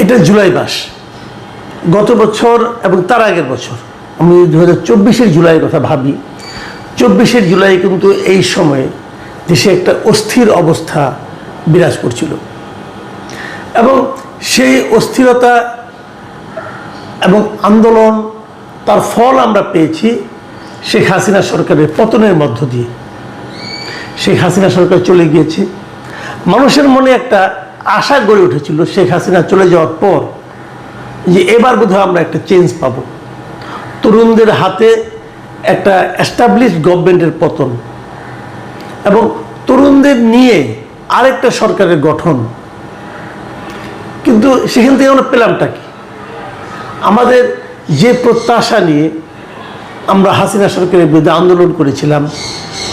এটা জুলাই মাস, গত বছর এবং তার আগের বছর, আমি 2024-এর জুলাইয়ের কথা ভাবি, 24-এর জুলাই কিন্তু এই সময়ে দেশে একটা অস্থির অবস্থা বিরাজ করছিল এবং সেই অস্থিরতা এবং আন্দোলন তার ফল আমরা পেয়েছি শেখ হাসিনা সরকারের পতনের মধ্য দিয়ে। শেখ হাসিনা সরকার চলে গিয়েছে, মানুষের মনে একটা আশা গড়ে উঠেছিল শেখ হাসিনা চলে যাওয়ার পর যে এবার বোধহয় আমরা একটা চেঞ্জ পাব, তরুণদের হাতে একটা এস্টাবলিশড গভর্নমেন্টের পতন এবং তরুণদের নিয়ে আরেকটা সরকারের গঠন। কিন্তু সেখান থেকে আমরা পেলামটা কি? আমাদের যে প্রত্যাশা নিয়ে আমরা হাসিনা সরকারের বিরুদ্ধে আন্দোলন করেছিলাম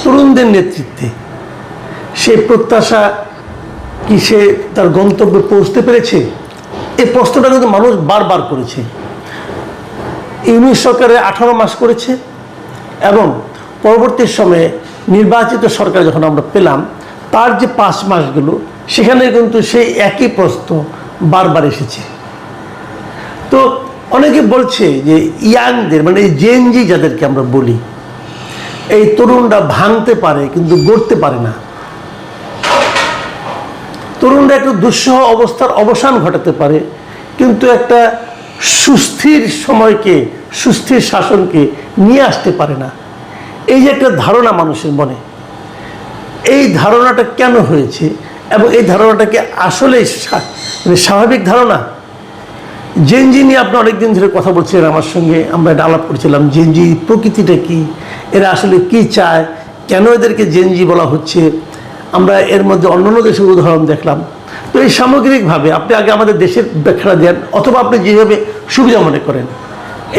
তরুণদের নেতৃত্বে, সেই প্রত্যাশা কি সে তার গন্তব্যে পৌঁছতে পেরেছে? এই প্রশ্নটা কিন্তু মানুষ বারবার করেছে। ইউনিট সরকারের 18 মাস করেছে এবং পরবর্তী সময়ে নির্বাচিত সরকার যখন আমরা পেলাম তার যে 5 মাসগুলো, সেখানে কিন্তু সেই একই প্রশ্ন বারবার এসেছে। তো অনেকে বলছে যে ইয়াংদের, মানে এই জেনজি যাদেরকে আমরা বলি, এই তরুণরা ভাঙতে পারে কিন্তু গড়তে পারে না। তরুণরা একটু দুঃসহ অবস্থার অবসান ঘটাতে পারে কিন্তু একটা সুস্থির সময়কে, সুস্থির শাসনকে নিয়ে আসতে পারে না। এই যে একটা ধারণা মানুষের মনে, এই ধারণাটা কেন হয়েছে এবং এই ধারণাটাকে আসলে স্বাভাবিক ধারণা? জেনজি নিয়ে আপনি অনেকদিন ধরে কথা বলছিলেন আমার সঙ্গে, আমরা এটা আলাপ করছিলাম জেনজি প্রকৃতিটা কি, এরা আসলে কি চায়, কেন এদেরকে জেনজি বলা হচ্ছে। আমরা এর মধ্যে অন্যান্য দেশের উদাহরণ দেখলাম। তো এই সামগ্রিকভাবে আপনি আগে আমাদের দেশের ব্যাখ্যা দেন, অথবা আপনি যেভাবে সুবিধা মনে করেন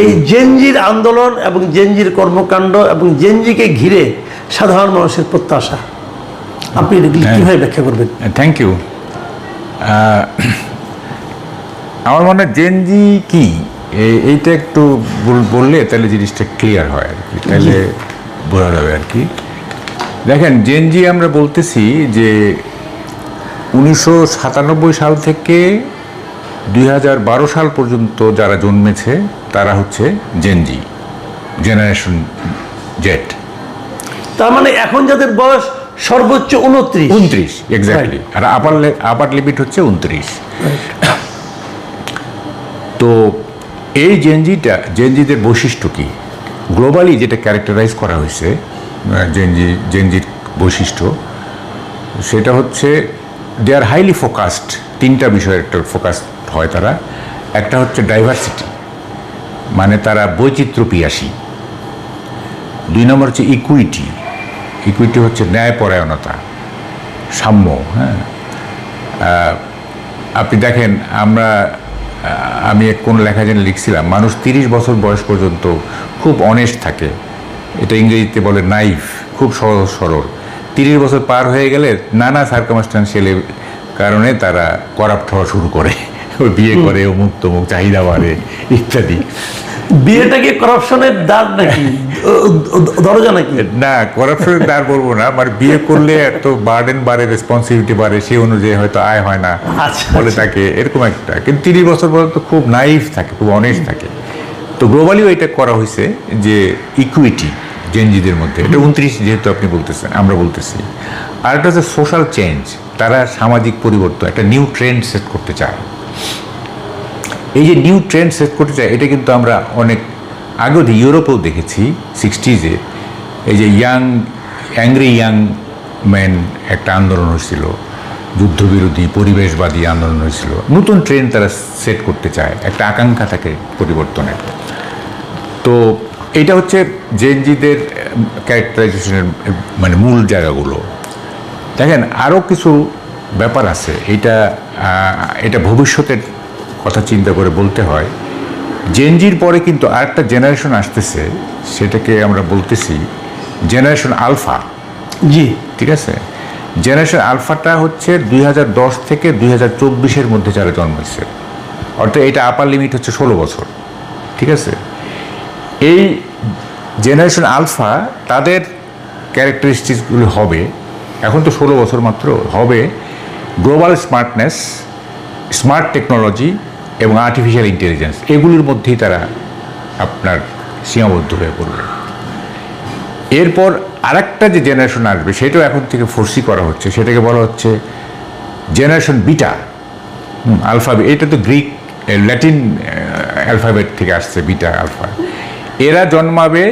এই জেনজির আন্দোলন এবং জেনজির কর্মকাণ্ড এবং জেনজিকে ঘিরে সাধারণ মানুষের প্রত্যাশা, আপনি এগুলি কীভাবে ব্যাখ্যা করবেন? Thank you. আমার মনে হয় জেনজি কি এইটা একটু বললে তাহলে জিনিসটা ক্লিয়ার হয় আর কি, তাহলে বোঝা যাবে আর কি। দেখেন, জেনজি আমরা বলতেছি যে 1997 সাল থেকে 2012 সাল পর্যন্ত যারা জন্মেছে তারা হচ্ছে জেনজি, জেনারেশন জেড। তার মানে এখন যাদের বয়স সর্বোচ্চ 29, এক্স্যাক্টলি, আর আপার লিমিট হচ্ছে 29। তো এই জেনজিদের বৈশিষ্ট্য কি? গ্লোবালি যেটা ক্যারেক্টারাইজ করা হয়েছে জেনজির বৈশিষ্ট্য, সেটা হচ্ছে দে আর হাইলি ফোকাসড। 3টা বিষয়ের একটা ফোকাসড হয় তারা। একটা হচ্ছে ডাইভার্সিটি, মানে তারা বৈচিত্র্য পিয়াসী। 2 নম্বর হচ্ছে ইকুইটি হচ্ছে ন্যায়পরায়ণতা, সাম্য। হ্যাঁ, আপনি দেখেন, আমি কোন লেখা যেন লিখছিলাম, মানুষ 30 বছর বয়স পর্যন্ত খুব অনেস্ট থাকে, এটা ইংরেজিতে বলে নাইভ, খুব সহজ সরল। 30 বছর পার হয়ে গেলে নানা সার্কামস্ট্যান্সিয়াল কারণে তারা করাপ্ট হওয়া শুরু করে, বিয়ে করে, অমুক তমুক, চাহিদা বাড়ে ইত্যাদি। বিয়েটাকে করাপশনের দ্বার নাকি, দরজা নাকি? না, করাপশনের দ্বার বলবো না, মানে বিয়ে করলে এত বার্ডেন বাড়ে, রেসপন্সিবিলিটি বাড়ে, সেই অনুযায়ী হয়তো আয় হয় না বলে তাকে এরকম একটা। কিন্তু 30 বছর পর্যন্ত খুব নাইভ থাকে, খুব অনেস্ট থাকে। তো গ্লোবালিও এটা করা হয়েছে যে ইকুইটি জেনজিদের মধ্যে, এটা 29 যেহেতু আপনি বলতেছেন, আমরা বলতেছি। আর একটা হচ্ছে সোশ্যাল চেঞ্জ, তারা সামাজিক পরিবর্তন, একটা নিউ ট্রেন্ড সেট করতে চায়। এই যে নিউ ট্রেন্ড সেট করতে চায়, এটা কিন্তু আমরা অনেক আগেও ইউরোপেও দেখেছি। 60s এই যে অ্যাংরি ইয়াং ম্যান একটা আন্দোলন হয়েছিল, যুদ্ধবিরোধী পরিবেশবাদী আন্দোলন হয়েছিল। নতুন ট্রেন্ড তারা সেট করতে চায়, একটা আকাঙ্ক্ষা থাকে পরিবর্তনের। তো এটা হচ্ছে জেনজিদের ক্যারেক্টারাইজেশনের মানে মূল জায়গাগুলো। দেখেন, আরও কিছু ব্যাপার আছে, এটা ভবিষ্যতের কথা চিন্তা করে বলতে হয়। জেনজির পরে কিন্তু আরেকটা জেনারেশন আসতেছে, সেটাকে আমরা বলতেছি জেনারেশন আলফা। জি, ঠিক আছে। জেনারেশন আলফাটা হচ্ছে 2010 থেকে 2024-এর মধ্যে যারা জন্মেছে, অর্থাৎ এটা আপার লিমিট হচ্ছে 16 বছর। ঠিক আছে। এই জেনারেশন আলফা, তাদের ক্যারেক্টারিস্টিক্সগুলো হবে, এখন তো 16 বছর মাত্র, হবে গ্লোবাল স্মার্টনেস, স্মার্ট টেকনোলজি, এবং আর্টিফিশিয়াল ইন্টেলিজেন্স, এগুলির মধ্যেই তারা আপনার সীমাবদ্ধ হয়ে পড়বে। এরপর আরেকটা যে জেনারেশন আসবে সেটাও এখন থেকে ফোর্সি করা হচ্ছে, সেটাকে বলা হচ্ছে জেনারেশন বিটা, আলফা। এটা তো গ্রিক ল্যাটিন অ্যালফাবেট থেকে আসছে, বিটা আলফা। এরা জন্মাবে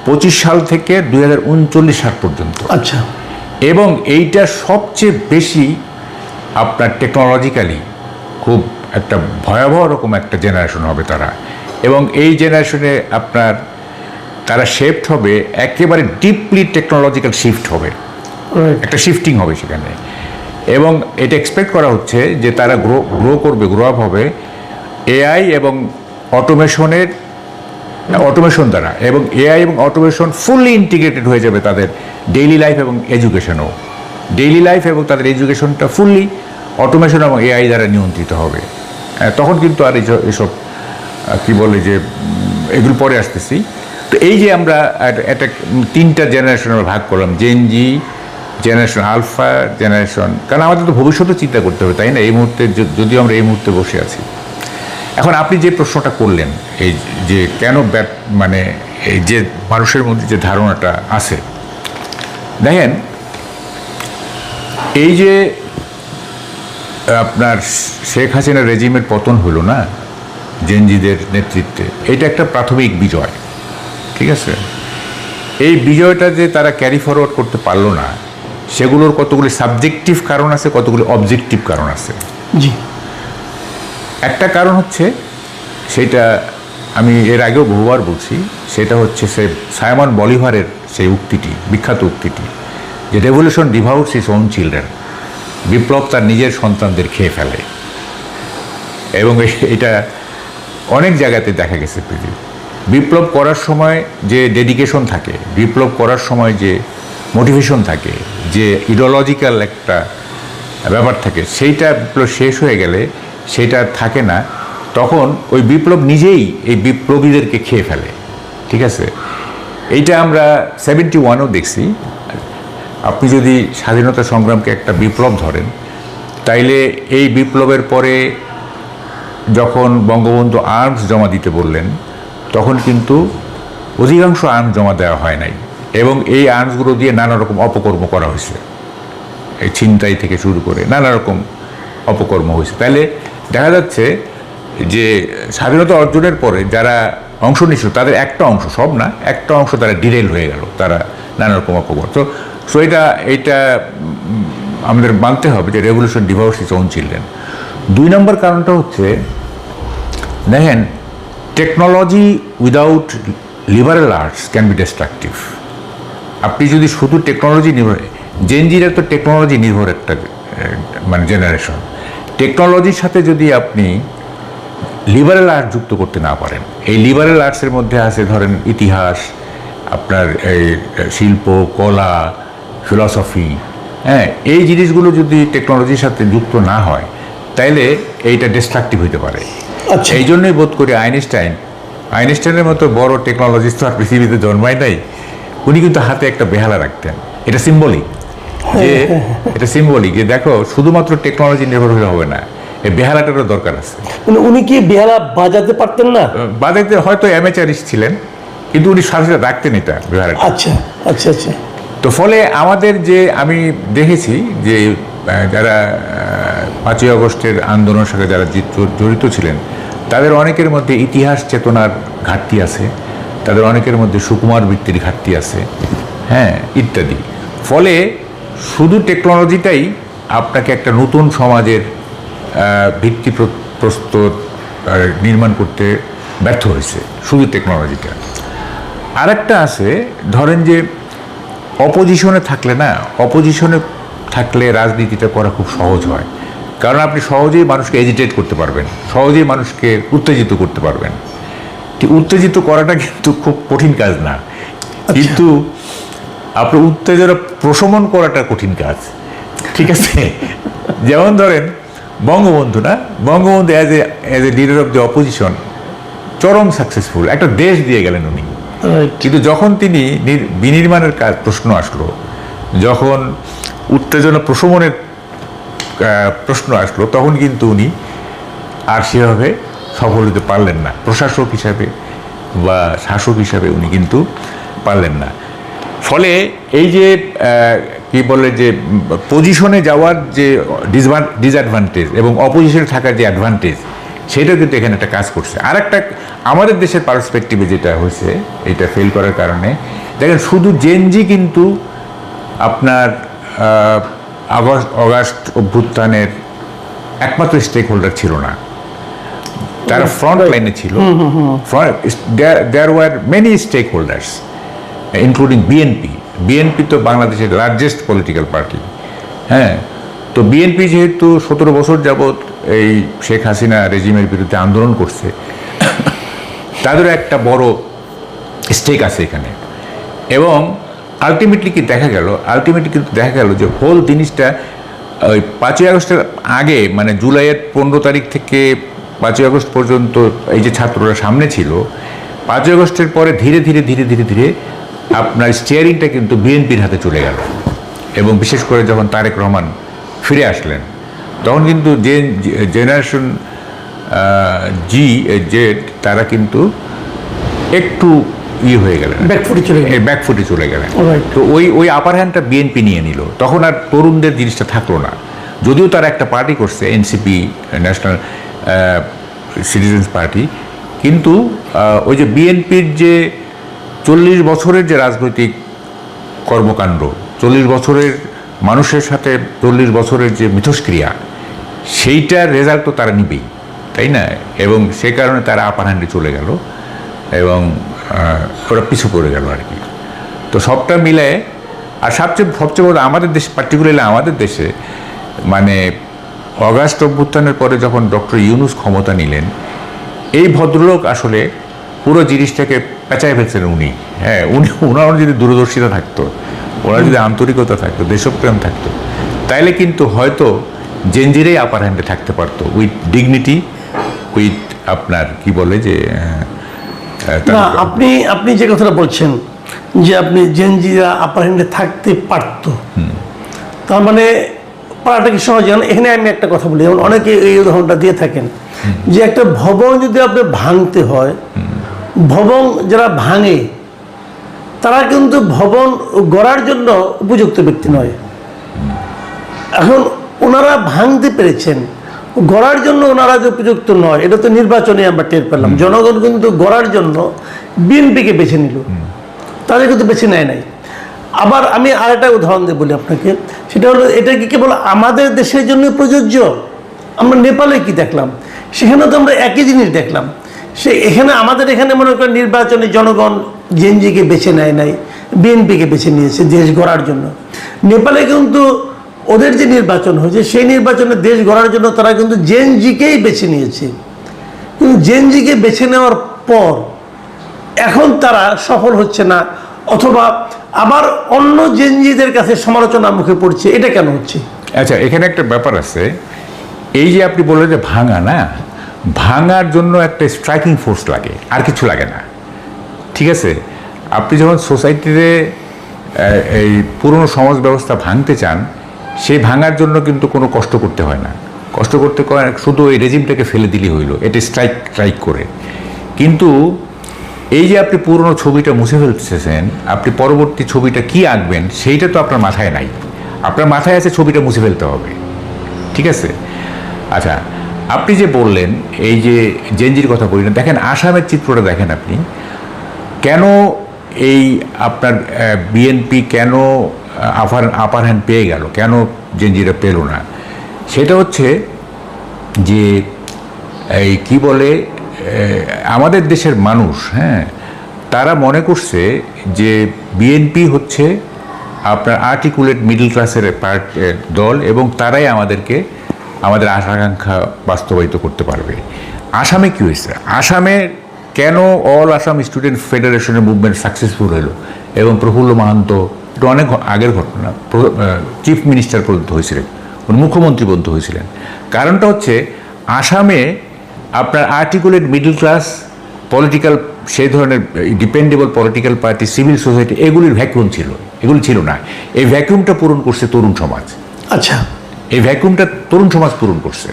25 সাল থেকে 2039 সাল পর্যন্ত। আচ্ছা। এবং এইটা সবচেয়ে বেশি আপনার টেকনোলজিক্যালি খুব একটা ভয়াবহ রকম একটা জেনারেশন হবে তারা। এবং এই জেনারেশনে আপনার তারা শেফট হবে, একেবারে ডিপলি টেকনোলজিক্যাল শিফট হবে, একটা শিফটিং হবে সেখানে। এবং এটা এক্সপেক্ট করা হচ্ছে যে তারা গ্রো করবে, গ্রো আপ হবে এআই এবং অটোমেশন দ্বারা, এবং এআই এবং অটোমেশন ফুললি ইন্টিগ্রেটেড হয়ে যাবে তাদের ডেইলি লাইফ এবং এডুকেশনও। ডেইলি লাইফ এবং তাদের এডুকেশনটা ফুললি অটোমেশন এবং এআই দ্বারা নিয়ন্ত্রিত হবে। তখন কিন্তু আর এসব কি বলে যে এগুলো পরে আসতেছি। তো এই যে আমরা একটা 3টা জেনারেশন আমরা ভাগ করলাম, জেনজি, জেনারেশন আলফা, জেনারেশন, কারণ আমাদের তো ভবিষ্যতে চিন্তা করতে হবে, তাই না? এই মুহূর্তে যদিও আমরা এই মুহূর্তে বসে আছি। এখন আপনি যে প্রশ্নটা করলেন, এই যে কেন মানে এই যে মানুষের মধ্যে যে ধারণাটা আছে, দেখেন এই যে আপনার শেখ হাসিনা রেজিমের পতন হলো না জেনজিদের নেতৃত্বে, এটা একটা প্রাথমিক বিজয়, ঠিক আছে? এই বিজয়টা যে তারা ক্যারি ফরওয়ার্ড করতে পারলো না, সেগুলোর কতগুলি সাবজেক্টিভ কারণ আছে, কতগুলি অবজেক্টিভ কারণ আছে। জি। একটা কারণ হচ্ছে, সেটা আমি এর আগেও বহুবার বলছি, সেটা হচ্ছে সে সাইমন বলিভারের সেই উক্তিটি, বিখ্যাত উক্তিটি, যে revolution devours its own children, বিপ্লব তার নিজের সন্তানদের খেয়ে ফেলে। এবং এটা অনেক জায়গাতে দেখা গেছে পৃথিবী। বিপ্লব করার সময় যে ডেডিকেশন থাকে, বিপ্লব করার সময় যে মোটিভেশন থাকে, যে ইডিওলজিক্যাল একটা ব্যাপার থাকে, সেইটা বিপ্লব শেষ হয়ে গেলে সেটা থাকে না, তখন ওই বিপ্লব নিজেই এই বিপ্লবীদেরকে খেয়ে ফেলে, ঠিক আছে? এইটা আমরা 71-ও দেখছি। আপনি যদি স্বাধীনতা সংগ্রামকে একটা বিপ্লব ধরেন, তাইলে এই বিপ্লবের পরে যখন বঙ্গবন্ধু আর্মস জমা দিতে বললেন, তখন কিন্তু অধিকাংশ আর্মস জমা দেওয়া হয় নাই, এবং এই আর্মসগুলো দিয়ে নানা রকম অপকর্ম করা হয়েছে, এই ছিনতাই থেকে শুরু করে নানা রকম অপকর্ম হয়েছে। তাহলে দেখা যাচ্ছে যে স্বাধীনতা অর্জনের পরে যারা অংশ নিচ্ছিল তাদের একটা অংশ, সব না, একটা অংশ তারা ডিরেল হয়ে গেল, তারা নানা রকম অপকর্ম। সো এইটা আমাদের মানতে হবে যে revolution devours its own children. 2 নম্বর কারণটা হচ্ছে, দেখেন, technology without liberal arts can be destructive. আপনি যদি শুধু টেকনোলজি নির্ভর, জেনজিরা তো টেকনোলজি নির্ভর একটা মানে জেনারেশন, টেকনোলজির সাথে যদি আপনি লিবারেল আর্ট যুক্ত করতে না পারেন, এই লিবারেল আর্টসের মধ্যে আছে ধরেন ইতিহাস, আপনার এই শিল্প, কলা, ফিলসফি, হ্যাঁ, এই জিনিসগুলো যদি টেকনোলজির সাথে যুক্ত না হয়, তাইলে এইটা ডিস্ট্রাকটিভ হতে পারে। আচ্ছা। এই জন্যই বোধ করি আইনস্টাইনের মতো বড় টেকনোলজিস্ট তো আর পৃথিবীতে জন্মায় নাই, উনি কিন্তু হাতে একটা বেহালা রাখতেন। এটা সিম্বলিক, যে দেখো শুধুমাত্র টেকনোলজি নির্ভর হলে হবে না, এই বেহালাটারও দরকার আছে। উনি কি বেহালা বাজাতে পারতেন না? বাজাতে হয়তো অ্যামেচারিস্ট ছিলেন, কিন্তু উনি সাথে সাথে রাখতেন এটা বেহালাটা। আচ্ছা আচ্ছা আচ্ছা। তো ফলে আমাদের যে আমি দেখেছি যে যারা 5ই আগস্টের আন্দোলনের সাথে যারা জড়িত ছিলেন, তাদের অনেকের মধ্যে ইতিহাস চেতনার ঘাটতি আছে, তাদের অনেকের মধ্যে সুকুমার বৃত্তির ঘাটতি আছে, হ্যাঁ, ইত্যাদি। ফলে শুধু টেকনোলজিটাই আপনাকে একটা নতুন সমাজের ভিত্তি প্রস্তুত নির্মাণ করতে ব্যর্থ হয়েছে, শুধু টেকনোলজিটা। আরেকটা আছে, ধরেন যে অপোজিশনে থাকলে রাজনীতিটা করা খুব সহজ হয়, কারণ আপনি সহজেই মানুষকে এজিটেট করতে পারবেন, সহজেই মানুষকে উত্তেজিত করতে পারবেন। ঠিক, উত্তেজিত করাটা কিন্তু খুব কঠিন কাজ না, কিন্তু আপনার উত্তেজনা প্রশমন করাটা কঠিন কাজ, ঠিক আছে? যেমন ধরেন Bangabandhu as a leader of the opposition চরম সাকসেসফুল, একটা দেশ দিয়ে গেলেন উনি। কিন্তু যখন তিনি বিনির্মাণের প্রশ্ন আসলো, যখন উত্তেজনা প্রশমনের প্রশ্ন আসলো, তখন কিন্তু উনি আর সেভাবে সফল হতে পারলেন না, প্রশাসক হিসাবে বা শাসক হিসাবে উনি কিন্তু পারলেন না। ফলে এই যে কি বলে যে পজিশনে যাওয়ার যে ডিসঅ্যাডভান্টেজ এবং অপোজিশনে থাকার যে অ্যাডভান্টেজ, সেটাও কিন্তু এখানে একটা কাজ করছে। আর একটা আমাদের দেশের পার্সপেক্টিভে যেটা হয়েছে, এটা ফেল করার কারণে দেখেন শুধু জেনজি কিন্তু আপনার অগাস্ট অভ্যুত্থানের একমাত্র স্টেক হোল্ডার ছিল না, তারা ফ্রন্ট লাইনে ছিল। There were many stakeholders including BNP. BNP তো বাংলাদেশের লার্জেস্ট পলিটিক্যাল পার্টি। হ্যাঁ, তো বিএনপি যেহেতু 17 বছর যাবৎ এই শেখ হাসিনা রেজিমের বিরুদ্ধে আন্দোলন করছে, তাদেরও একটা বড় স্টেক আছে এখানে। এবং আলটিমেটলি কি দেখা গেল, কিন্তু দেখা গেল যে হোল জিনিসটা ওই 5ই আগস্টের আগে, মানে জুলাইয়ের 15 তারিখ থেকে 5ই আগস্ট পর্যন্ত এই যে ছাত্ররা সামনে ছিল, 5ই আগস্টের পরে ধীরে ধীরে ধীরে ধীরে ধীরে আপনার স্টিয়ারিংটা কিন্তু বিএনপির হাতে চলে গেল। এবং বিশেষ করে যখন তারেক রহমান ফিরে আসলেন, তখন কিন্তু জেনারেশন জেড তারা কিন্তু একটু হয়ে গেলেন, ব্যাকফুটে চলে গেলেন। তো ওই আপার হ্যান্ডটা বিএনপি নিয়ে নিল। তখন আর তরুণদের জিনিসটা থাকলো না। যদিও তারা একটা পার্টি করছে, এনসিপি, ন্যাশনাল সিটিজেন্স পার্টি, কিন্তু ওই যে বিএনপির যে 40 বছরের যে রাজনৈতিক কর্মকাণ্ড, 40 বছরের মানুষের সাথে 40 বছরের যে মিথস্ক্রিয়া, সেইটার রেজাল্ট তো তারা নিবেই, তাই না? এবং সে কারণে তারা আপার হ্যান্ডে চলে গেল এবং ওরা পিছু পড়ে গেল আর কি। তো সবটা মিলে, আর সবচেয়ে বড় আমাদের দেশে, পার্টিকুলারলি আমাদের দেশে, মানে অগাস্ট অভ্যুত্থানের পরে যখন ডক্টর ইউনূস ক্ষমতা নিলেন, এই ভদ্রলোক আসলে পুরো জিনিসটাকে পেঁচায় ফেলছেন উনি। হ্যাঁ, ওনার যদি দূরদর্শিতা থাকতো, ওনার যদি আন্তরিকতা থাকতো, দেশপ্রেম থাকতো, তাইলে কিন্তু হয়তো জেনজিরাই আপার হ্যান্ডে থাকতে পারতো, উইথ ডিগনিটি, উইথ আপনার কি বলে যে না, আপনি যে কথাটা বলছেন যে আপনি জেনজিরা আপার হ্যান্ডে থাকতে পারত, তার মানে পারাটা কি সহজ? এখানে আমি একটা কথা বলি, যেমন অনেকে এই উদাহরণটা দিয়ে থাকেন যে একটা ভবন যদি আপনি ভাঙতে হয়, ভবন যারা ভাঙে তারা কিন্তু ভবন গড়ার জন্য উপযুক্ত ব্যক্তি নয়। এখন ওনারা ভাঙতে পেরেছেন, গড়ার জন্য ওনারা যে উপযুক্ত নয়, এটা তো নির্বাচনে আমরা টের পেলাম। জনগণ কিন্তু গড়ার জন্য বিএনপিকে বেছে নিল, তাদের কিন্তু বেছে নেয় নাই। আবার আমি আরেকটা উদাহরণ দিয়ে বলি আপনাকে, সেটা হলো এটা কি কেবল আমাদের দেশের জন্য প্রযোজ্য? আমরা নেপালে কি দেখলাম, সেখানে তো আমরা একই জিনিস দেখলাম। এখানে আমাদের এখানে মনে করেন নির্বাচনে জনগণ জেনজিকে বেছে নেয় নাই, বিএনপিকে বেছে নিয়েছে দেশ গড়ার জন্য। নেপালে কিন্তু ওদের যে নির্বাচন হয়েছে, সেই নির্বাচনে দেশ গড়ার জন্য তারা কিন্তু জেনজিকেই বেছে নিয়েছে। কিন্তু জেনজিকে বেছে নেওয়ার পর এখন তারা সফল হচ্ছে না, অথবা আবার অন্য জেনজিদের কাছে সমালোচনার মুখে পড়ছে। এটা কেন হচ্ছে? আচ্ছা, এখানে একটা ব্যাপার আছে। এই যে আপনি বললেন যে ভাঙা, না, ভাঙার জন্য একটা স্ট্রাইকিং ফোর্স লাগে, আর কিছু লাগে না। ঠিক আছে, আপনি যখন সোসাইটিতে এই পুরনো সমাজ ব্যবস্থা ভাঙতে চান, সেই ভাঙার জন্য কিন্তু কোনো কষ্ট করতে হয় না। কষ্ট করতে শুধু ওই রেজিমটাকে ফেলে দিলেই হইল, এটা স্ট্রাইক করে। কিন্তু এই যে আপনি পুরনো ছবিটা মুছে ফেলতেছেন, আপনি পরবর্তী ছবিটা কি আঁকবেন সেইটা তো আপনার মাথায় নাই। আপনার মাথায় আছে ছবিটা মুছে ফেলতে হবে, ঠিক আছে? আচ্ছা, আপনি যে বললেন এই যে জেনজির কথা বললেন, দেখেন আসামের চিত্রটা দেখেন আপনি। কেন এই আপনার বিএনপি কেন আপার হ্যান্ড পেয়ে গেল, কেন জেনজিরা পেল না? সেটা হচ্ছে যে এই কি বলে, আমাদের দেশের মানুষ, হ্যাঁ, তারা মনে করছে যে বিএনপি হচ্ছে আপনার আর্টিকুলেট মিডল ক্লাসের দল, এবং তারাই আমাদের আশা-আকাঙ্ক্ষা বাস্তবায়িত করতে পারবে। আসামে কী হয়েছে? আসামে কেন অল আসাম স্টুডেন্ট ফেডারেশনের মুভমেন্ট সাকসেসফুল হলো এবং প্রফুল্ল মাহান্ত, এটা অনেক আগের ঘটনা, চিফ মিনিস্টার পর্যন্ত হয়েছিলেন, মুখ্যমন্ত্রী পর্যন্ত হয়েছিলেন। কারণটা হচ্ছে আসামে আপনার আর্টিকুলেট মিডল ক্লাস, পলিটিক্যাল, সেই ধরনের dependable political party, civil society, এগুলির ভ্যাকুয়াম ছিল, এগুলি ছিল না। এই ভ্যাকুয়ামটা পূরণ করছে তরুণ সমাজ। আচ্ছা, এই ভ্যাকুয়ামটা তরুণ সমাজ পূরণ করছে।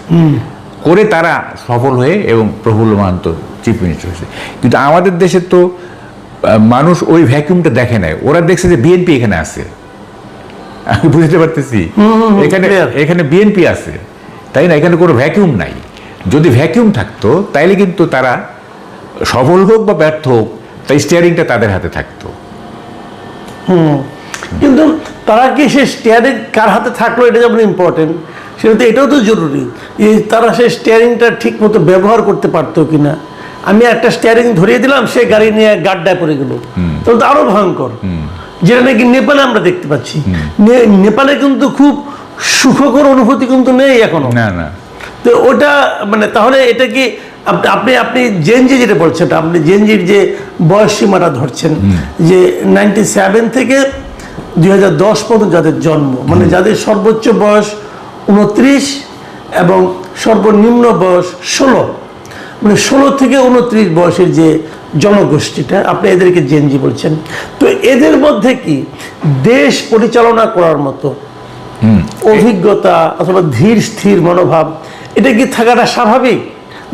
করে তারা সফল হয়ে এবং প্রফুল্ল মাহান্ত চিফ মিনিস্টার হয়েছে। কিন্তু আমাদের দেশে তো মানুষ ওই ভ্যাকিউমটা দেখে নাই, ওরা দেখছে যে বিএনপি এখানে আছে। আমি বুঝতে পারতেছি এখানে বিএনপি আছে, তাই না? এখানে কোনো ভ্যাকিউম নাই। যদি ভ্যাকিউম থাকতো তাইলে কিন্তু তারা সফল হোক বা ব্যর্থ হোক, তাই স্টিয়ারিংটা তাদের হাতে থাকতো। কিন্তু তারা কি সে স্টিয়ারিং কার হাতে থাকলো এটা যেমন ইম্পর্টেন্ট, সেটা তো এটাও তো জরুরি যে তারা সেই স্টিয়ারিংটা ঠিক মতো ব্যবহার করতে পারতো কিনা। আমি একটা স্টিয়ারিং ধরিয়ে দিলাম, সে গাড়ি নিয়ে গাড্ডায় পড়ে গেল, তাহলে তো আরো ভয়ঙ্কর। যেটা নাকি নেপালে আমরা দেখতে পাচ্ছি, নেপালে কিন্তু খুব সুখকর অনুভূতি কিন্তু নেই এখনো। না না, তো ওটা মানে তাহলে এটা কি আপনি আপনি জেনজি যেটা বলছেন, আপনি জেনজির যে বয়স সীমাটা ধরছেন যে 97 থেকে 2010 পর্যন্ত যাদের জন্ম, মানে যাদের সর্বোচ্চ বয়স 29 এবং সর্বনিম্ন বয়স 16, মানে 16 থেকে 29 বয়সের যে জনগোষ্ঠীটা, আপনি এদেরকে জেনজি বলছেন। তো এদের মধ্যে কি দেশ পরিচালনা করার মতো অভিজ্ঞতা অথবা ধীর স্থির মনোভাব এটা কি থাকাটা স্বাভাবিক?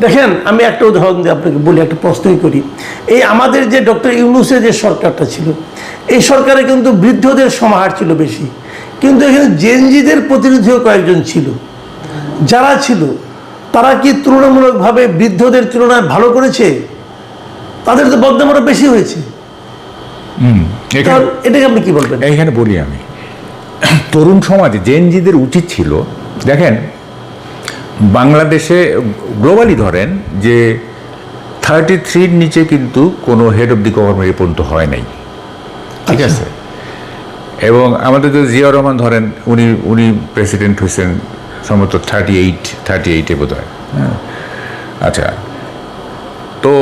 দেখেন, আমি একটা উদাহরণ দিয়ে আপনাকে বলি, একটা প্রশ্নই করি। এই আমাদের যে ডক্টর ইউনূসের যে সরকারটা ছিল, এই সরকারে কিন্তু বৃদ্ধদের সমাহার ছিল বেশি, কিন্তু এখানে জেনজিদের প্রতিনিধিও কয়েকজন ছিল। যারা ছিল তারা কি তুলনামূলকভাবে বৃদ্ধদের তুলনায় ভালো করেছে? তাদের তো বদনাম আরো বেশি হয়েছে। এটাকে আপনি কি বলবেন? এইখানে বলি আমি, তরুণ সমাজে জেনজিদের উচিত ছিল, দেখেন বাংলাদেশে গ্লোবালি ধরেন যে 33 নিচে কিন্তু কোনো head of the government A পর্যন্ত হয় নাই, ঠিক আছে? এবং আমাদের যে জিয়াউর রহমান ধরেন, উনি প্রেসিডেন্ট হয়েছেন সম্ভবত 38-এ বোধ হয়। আচ্ছা, তো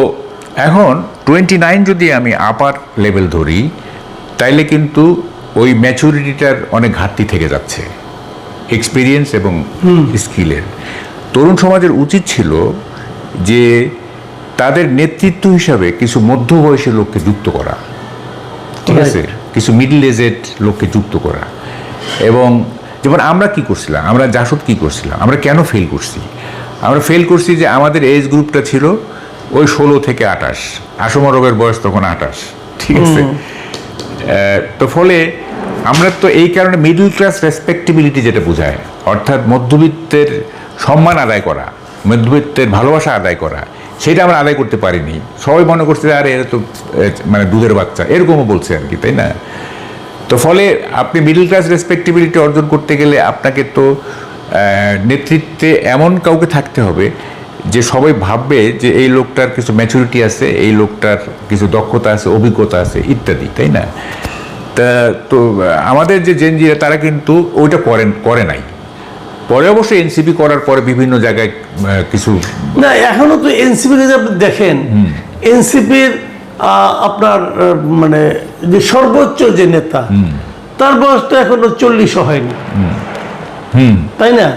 এখন 29 যদি আমি আপার লেভেল ধরি, তাইলে কিন্তু ওই ম্যাচুরিটিটার অনেক ঘাটতি থেকে যাচ্ছে, এক্সপিরিয়েন্স এবং স্কিলের। তরুণ সমাজের উচিত ছিল যে তাদের নেতৃত্ব হিসাবে কিছু মধ্যবয়সী লোককে যুক্ত করা, ঠিক আছে, কিছু মিডল এজেড লোককে যুক্ত করা। এবং যেমন আমরা কি করছিলাম, আমরা জাসদ কি করছিলাম, আমরা কেন ফেল করছি? আমরা ফেল করছি যে আমাদের এজ গ্রুপটা ছিল ওই 16 থেকে 28, আসম রবের বয়স তখন 28, ঠিক আছে? তো ফলে আমরা তো এই কারণে মিডল ক্লাস রেসপেক্টিবিলিটি যেটা বোঝায়, অর্থাৎ মধ্যবিত্তের সম্মান আদায় করা, মধ্যবিত্তের ভালোবাসা আদায় করা, সেটা আমরা আদায় করতে পারিনি। সবাই মনে করছে আরে এরা তো মানে দুধের বাচ্চা, এরকমও বলছে আর কি, তাই না? তো ফলে আপনি মিডল ক্লাস রেসপেক্টিবিলিটি অর্জন করতে গেলে আপনাকে তো নেতৃত্বে এমন কাউকে থাকতে হবে যে সবাই ভাববে যে এই লোকটার কিছু ম্যাচুরিটি আছে, এই লোকটার কিছু দক্ষতা আছে, অভিজ্ঞতা আছে ইত্যাদি, তাই না? তো আমাদের যে জেনজিরা তারা কিন্তু ওইটা করে নাই। পরে অবশ্যই এনসিপি করার পরে বিভিন্ন জায়গায় কিছু না, এখনো তো এনসিপি যদি আপনি দেখেন, এনসিপির আপনার মানে যে সর্বোচ্চ যে নেতা, তার বয়স তো এখনো 40 হয়নি, তাই না?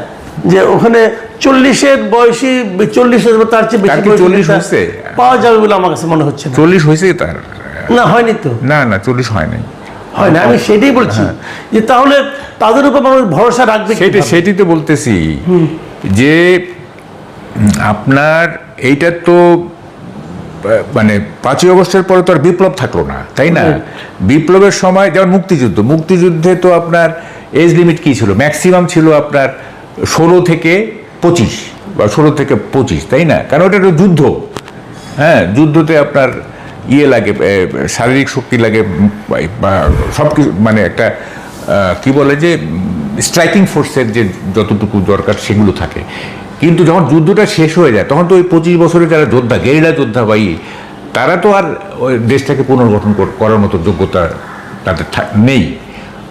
যে ওখানে 40-এর বয়সী 40 তার চেয়ে বেশি 40 হয়েছে পাওয়া যাবে বলে আমার কাছে মনে হচ্ছে না। 40 হয়েছে তার? না, হয়নি তো। না 40 হয় নাই। হয় না, আমি সেটাই বলছি যে তাহলে তাদের উপর মানুষ ভরসা রাখবে। সেটাই তো বলতেছি যে আপনার এইটা তো মানে 5ই আগস্টের পরে তো আর বিপ্লব থাকলো না, তাই না? বিপ্লবের সময় যেমন মুক্তিযুদ্ধে তো আপনার এজ লিমিট কি ছিল? ম্যাক্সিমাম ছিল আপনার 16 থেকে 25 বা 16 থেকে 25, তাই না? কারণ ওটা একটা যুদ্ধ। হ্যাঁ, যুদ্ধতে আপনার লাগে, শারীরিক শক্তি লাগে, বা সব কিছু, মানে একটা কি বলে যে স্ট্রাইকিং ফোর্সের যে যতটুকু দরকার সেগুলো থাকে। কিন্তু যখন যুদ্ধটা শেষ হয়ে যায় তখন তো ওই 25 বছরের যারা যোদ্ধা, গেরিলা যোদ্ধা ভাই, তারা তো আর ওই দেশটাকে পুনর্গঠন করার মতো যোগ্যতা তাদের নেই।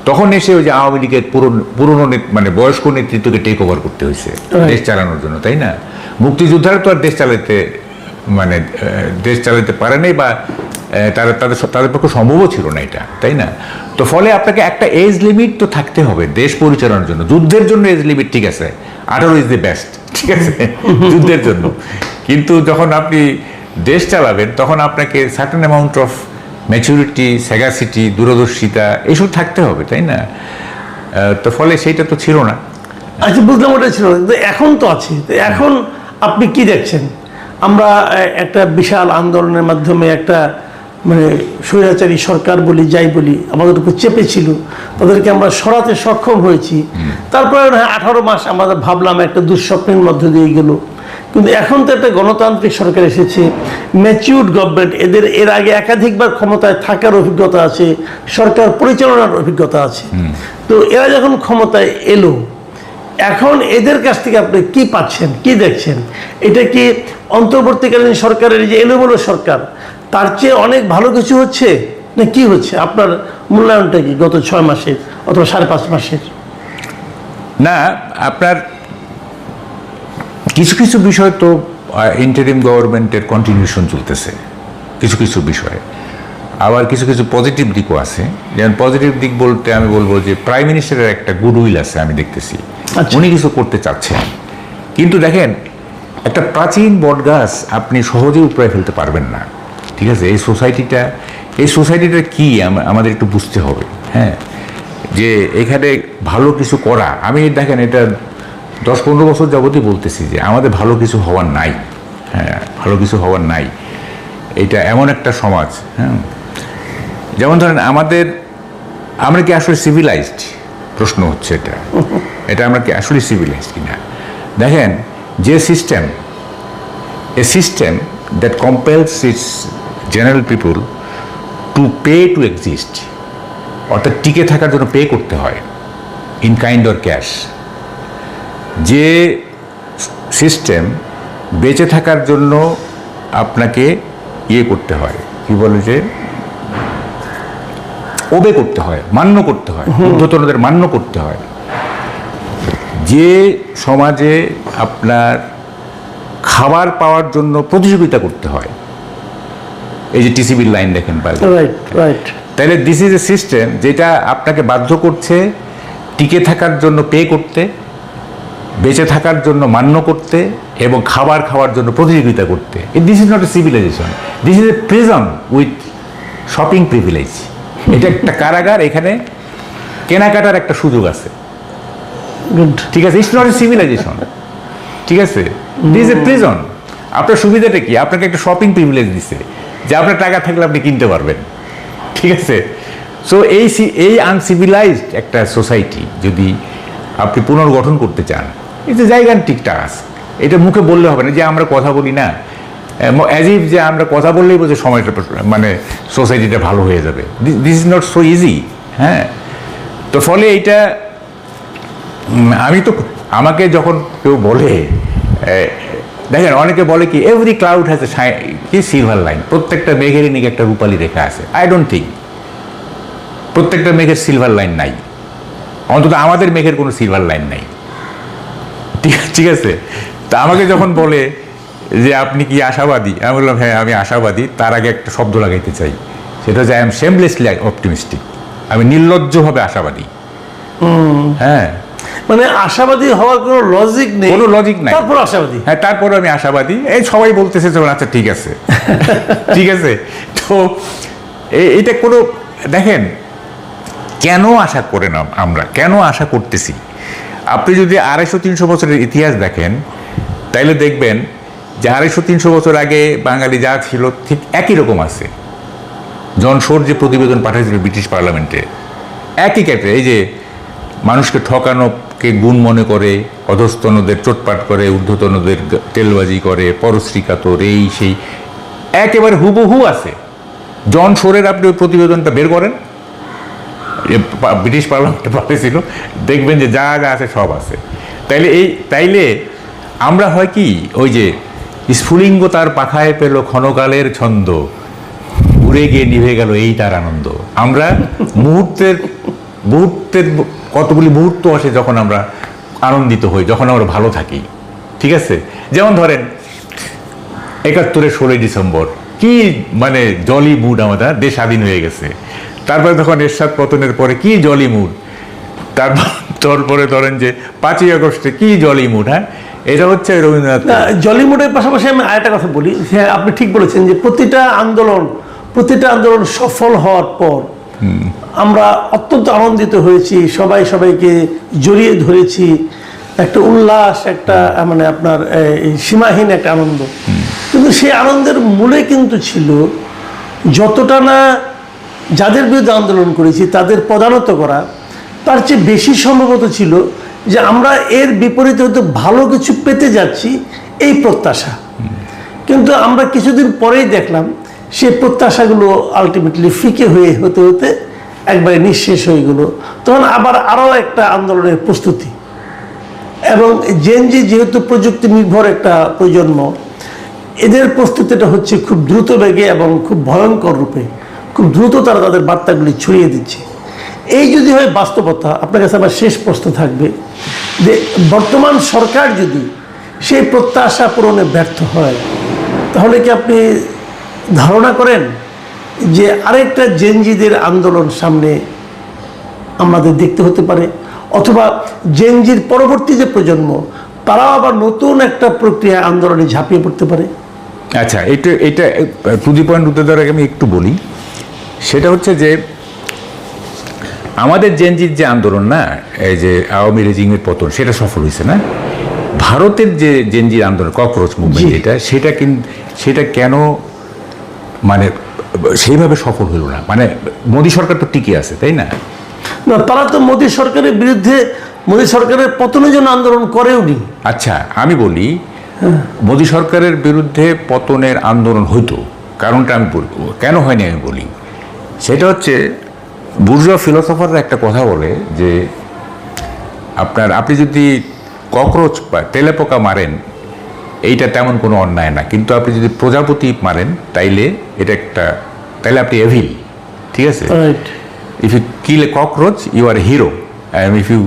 তখন এসে ওই যে আওয়ামী লীগের পুরনো মানে বয়স্ক নেতৃত্বকে টেক ওভার করতে হয়েছে দেশ চালানোর জন্য, তাই না? মুক্তিযোদ্ধারা তো আর দেশ চালাতে পারে নাই, বা তাদের পক্ষে সম্ভবও ছিল না এটা, তাই না? তো ফলে আপনাকে একটা এজ লিমিট তো থাকতে হবে দেশ পরিচালনার জন্য। যুদ্ধের জন্য এজ লিমিট ঠিক আছে, 18 ইজ দি বেস্ট, ঠিক আছে, যুদ্ধের জন্য। কিন্তু যখন আপনি দেশ চালাবেন তখন আপনাকে certain amount of maturity, sagacity, দূরদর্শিতা এইসব থাকতে হবে, তাই না? তো ফলে সেইটা তো ছিল না। আচ্ছা, বুঝলাম, ওটা ছিল না, কিন্তু এখন তো আছে। এখন আপনি কি দেখছেন? আমরা একটা বিশাল আন্দোলনের মাধ্যমে একটা মানে স্বৈরাচারী সরকার বলি যাই বলি আমাদের উপর চেপেছিল, তাদেরকে আমরা সরাতে সক্ষম হয়েছি। তারপরে 18 মাস আমাদের ভাবলাম একটা দুঃস্বপ্নের মধ্য দিয়ে গেল, কিন্তু এখন তো একটা গণতান্ত্রিক সরকার এসেছে, ম্যাচিউরড গভর্নমেন্ট, এর আগে একাধিকবার ক্ষমতায় থাকার অভিজ্ঞতা আছে, সরকার পরিচালনার অভিজ্ঞতা আছে। তো এরা যখন ক্ষমতায় এলো, এখন এদের কাছ থেকে আপনি কি পাচ্ছেন, কি দেখছেন? এটা কি অন্তর্বর্তীকালীন সরকারের যে এলোমেলো সরকার তার চেয়ে অনেক ভালো কিছু হচ্ছে না কি হচ্ছে? আপনার মূল্যায়নটা কি গত 6 মাসের অথবা 5.5 মাসের? না, আপনার কিছু কিছু বিষয় তো ইন্টারিম গভর্নমেন্টের কন্টিনিউশন চলতেছে কিছু কিছু বিষয়ে, আবার কিছু কিছু পজিটিভ দিকও আছে। যেমন পজিটিভ দিক বলতে আমি বলবো যে প্রাইম মিনিস্টারের একটা গুডউইল আছে, আমি দেখতেছি উনি কিছু করতে চাচ্ছেন। কিন্তু দেখেন, একটা প্রাচীন বটগাছ আপনি সহজেই উপড়ে ফেলতে পারবেন না, ঠিক আছে? এই সোসাইটিটা কি আমাদের একটু বুঝতে হবে। হ্যাঁ, যে এখানে ভালো কিছু করা, আমি দেখেন এটা 10-15 বছর যাবতই বলতেছি যে আমাদের ভালো কিছু হওয়ার নাই। হ্যাঁ, ভালো কিছু হওয়ার নাই। এটা এমন একটা সমাজ, হ্যাঁ, যেমন ধরেন আমরা কি আসলে সিভিলাইজড? প্রশ্ন হচ্ছে এটা আমরা কি আসলে সিভিলাইজড কিনা? দেখেন, যে system that compels its general people to pay to exist, অর্থাৎ টিকে থাকার জন্য পে করতে হয় ইন কাইন্ড অর ক্যাশ, যে সিস্টেম বেঁচে থাকার জন্য আপনাকে করতে হয়, কি বলে যে ওবে করতে হয়, মান্য করতে হয়, ঊর্ধ্বতনদের মান্য করতে হয়, যে সমাজে আপনার খাবার পাওয়ার জন্য প্রতিযোগিতা করতে হয়, এই যে টিসিবির লাইন দেখেন, তাহলে দিস ইজ এ সিস্টেম যেটা আপনাকে বাধ্য করছে টিকে থাকার জন্য পে করতে, বেঁচে থাকার জন্য মান্য করতে এবং খাবার খাওয়ার জন্য প্রতিযোগিতা করতে। This is not a civilisation, this is a prison with shopping privilege. এটা একটা কারাগার, এখানে কেনাকাটার একটা সুযোগ আছে, ঠিক আছে? ইটস নট এ সিভিলাইজেশন, ঠিক আছে? This is a prison. আপনার সুবিধাটা কি? আপনাকে একটা শপিং প্রিভিলেজ দিছে যে আপনার টাকা থাকলে আপনি কিনতে পারবেন, ঠিক আছে? সো এই আনসিভিলাইজড একটা সোসাইটি যদি আপনি পুনর্গঠন করতে চান, এই যে জায়গান্তিক টাস্ক, এটা মুখে বললে হবে না যে আমরা কথা বলি না, অ্যাজ ইফ যে আমরা কথা বললেই বোঝে সময়টা মানে সোসাইটিটা ভালো হয়ে যাবে। This is not so easy. হ্যাঁ, তো ফলে এইটা আমাকে যখন কেউ বলে, দেখেন অনেকে বলে কি every cloud has a silver line, প্রত্যেকটা মেঘেরই নাকি একটা রূপালী রেখা আছে। আই ডোন্ট থিঙ্ক প্রত্যেকটা মেঘের সিলভার লাইন নাই, অন্তত আমাদের মেঘের কোনো সিলভার লাইন নাই, ঠিক আছে? তা আমাকে যখন বলে যে আপনি কি আশাবাদী, আমি বললাম হ্যাঁ আমি আশাবাদী। তার আগে একটা শব্দ লাগাইতে চাই, সেটা হচ্ছে আই এম শেমলেসলি অপটিমিস্টিক। আমি নির্লজ্জভাবে আশাবাদী। হ্যাঁ, মানে আশাবাদী হওয়ার কোনো লজিক নেই, কোনো লজিক নাই, তারপর আশাবাদী। হ্যাঁ, তারপরে আমি আশাবাদী। এই সবাই বলতেছে আচ্ছা ঠিক আছে, ঠিক আছে। তো এটা কোনো, দেখেন কেন আশা করে না, আমরা কেন আশা করতেছি? আপনি যদি 250-300 বছরের ইতিহাস দেখেন, তাইলে দেখবেন যে 250-300 বছর আগে বাঙালি যা ছিল ঠিক একই রকম আছে। জন শোর যে প্রতিবেদন পাঠিয়েছিল ব্রিটিশ পার্লামেন্টে, একই ক্ষেত্রে এই যে মানুষকে ঠকানোকে গুণ মনে করে, অধস্তনদের চোটপাট করে, ঊর্ধ্বতনদের তেলবাজি করে, পরশ্রী কাতর, এই সেই একেবারে হুবহু আছে। জন শোরের আপনি ওই প্রতিবেদনটা বের করেন, ব্রিটিশ পার্লামেন্টে পাঠিয়েছিল, দেখবেন যে যা যা আছে সব আছে। তাইলে আমরা হয় কি, ওই যে স্ফুলিঙ্গ তার পাখায় পেল ক্ষণকালের ছন্দ, উড়ে গিয়ে নিভে গেল এই তার আনন্দ। আমরা মুহূর্তের কতগুলি মুহূর্ত আসে যখন আমরা আনন্দিত হই, যখন আমরা ভালো থাকি, ঠিক আছে? যেমন ধরেন 71-এর 16 ডিসেম্বর, কি মানে জলি মুড, আমাদের দেশ স্বাধীন হয়ে গেছে। তারপরে তখন এরশাদ পতনের পরে কি জলি মুড, তারপরে ধরেন যে 5ই আগস্টে কি জলি মুড। হ্যাঁ, এটা হচ্ছে রবীন্দ্রনাথ। জলি মুডের পাশাপাশি আমি আরেকটা কথা বলি, হ্যাঁ আপনি ঠিক বলেছেন যে প্রতিটা আন্দোলন সফল হওয়ার পর আমরা অত্যন্ত আনন্দিত হয়েছি, সবাইকে জড়িয়ে ধরেছি, একটা উল্লাস, একটা মানে আপনার এই সীমাহীন একটা আনন্দ। কিন্তু সেই আনন্দের মূলে কিন্তু ছিল যতটা না যাদের বিরুদ্ধে আন্দোলন করেছি তাদের পদানত করা, তার চেয়ে বেশি সম্ভবত ছিল যে আমরা এর বিপরীতে হয়তো ভালো কিছু পেতে যাচ্ছি, এই প্রত্যাশা। কিন্তু আমরা কিছুদিন পরেই দেখলাম সেই প্রত্যাশাগুলো আলটিমেটলি ফিকে হয়ে হতে হতে একবারে নিঃশেষ হয়ে গেল। তখন আবার আরও একটা আন্দোলনের প্রস্তুতি, এবং জেনজি যেহেতু প্রযুক্তি নির্ভর একটা প্রজন্ম, এদের প্রস্তুতিটা হচ্ছে খুব দ্রুত বেগে এবং খুব ভয়ঙ্কর রূপে, খুব দ্রুত তারা তাদের বার্তাগুলি ছড়িয়ে দিচ্ছে। এই যদি হয় বাস্তবতা, আপনার কাছে আমার শেষ প্রশ্ন থাকবে যে বর্তমান সরকার যদি সেই প্রত্যাশা পূরণে ব্যর্থ হয়, তাহলে কি আপনি ধারণা করেন যে আরেকটা জেনজিদের আন্দোলন সামনে আমাদের দেখতে হতে পারে, অথবা জেনজির পরবর্তী যে প্রজন্ম তারাও আবার নতুন একটা প্রক্রিয়া আন্দোলনে ঝাঁপিয়ে পড়তে পারে? আচ্ছা, এটা টু দি পয়েন্ট উত্তর দেওয়ার আগে আমি একটু বলি। সেটা হচ্ছে যে আমাদের জেনজির যে আন্দোলন না, এই যে আওয়ামী রেজিমের পতন, সেটা সফল হয়েছে না। ভারতের যে জেনজির আন্দোলন, ককরোচ মুভমেন্ট, সেটা কেন মানে সেইভাবে সফল হলো না? মানে মোদী সরকার তো টিকে আছে, তাই না? না, তারা তো মোদী সরকারের বিরুদ্ধে, মোদী সরকারের পতনের জন্য আন্দোলন করেওনি। আচ্ছা, আমি বলি মোদী সরকারের বিরুদ্ধে পতনের আন্দোলন হইতো, কারণটা আমি বলবো কেন হয়নি আমি বলি। সেটা হচ্ছে বুর্জোয়া ফিলোসফাররা একটা কথা বলে যে আপনি যদি ককরোচ বা তেলেপোকা মারেন এইটা তেমন কোনো অন্যায় না, কিন্তু আপনি যদি প্রজাপতি মারেন তাইলে আপনি এভিল, ঠিক আছে? If you kill a cockroach, you are a hero. And if you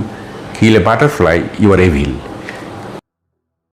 kill a butterfly, you are evil.